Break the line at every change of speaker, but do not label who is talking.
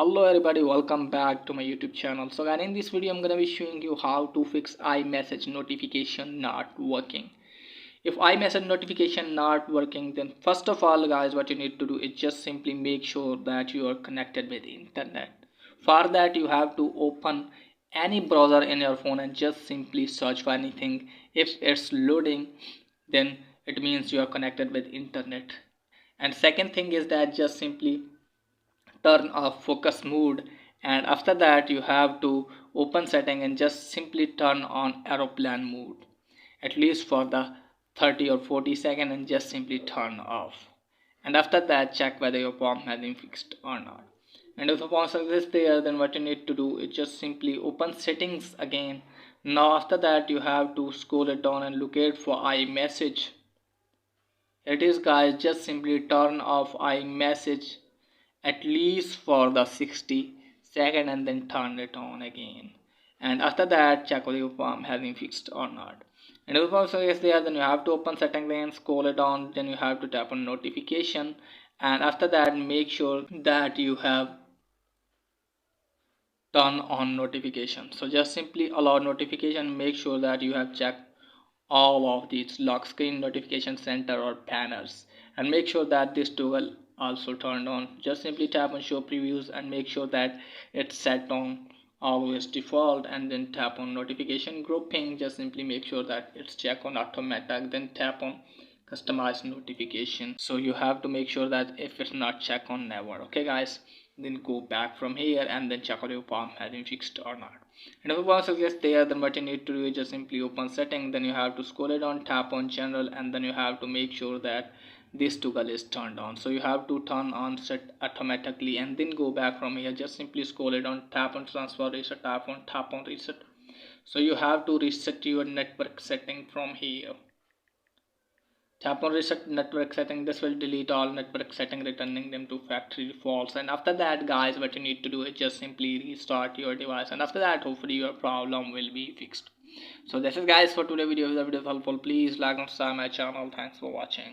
Hello everybody, welcome back to my YouTube channel. So guys, in this video I'm gonna be showing you how to fix iMessage notification not working. If iMessage notification not working, then first of all guys, what you need to do is just simply make sure that you are connected with the internet. For that you have to open any browser in your phone and just simply search for anything. If it's loading, then it means you are connected with internet. And second thing is that just simply turn off focus mode, and after that you have to open setting and just simply turn on aeroplane mode at least for the 30 or 40 second and just simply turn off. And after that check whether your POM has been fixed or not. And if the POM is there, then what you need to do is just simply open settings again. Now after that you have to scroll it down and locate for iMessage. It is guys, just simply turn off iMessage at least for the 60 second and then turn it on again. And after that check whether your POM has been fixed or not. And if also is there, then you have to open setting, then scroll it down, then you have to tap on notification, and after that make sure that you have turn on notification. So just simply allow notification, make sure that you have checked all of these lock screen, notification center or banners, and make sure that this toggle also turned on. Just simply tap on show previews and make sure that it's set on always default, and then tap on notification grouping. Just simply make sure that it's check on automatic, then tap on customize notification. So you have to make sure that if it's not check on never. Okay guys, then go back from here and then check out your POM has been fixed or not. And if the POM is there, then what you need to do is just simply open setting, then you have to scroll it down, tap on general, and then you have to make sure that this toggle is turned on. So you have to turn on set automatically and then go back from here. Just simply scroll it down, tap on transfer reset, tap on reset. So you have to reset your network setting from here. Tap on reset network setting. This will delete all network setting, returning them to factory defaults. And after that guys, what you need to do is just simply restart your device, and after that hopefully your problem will be fixed. So this is guys for today video. If the video is helpful, please like and subscribe my channel. Thanks for watching.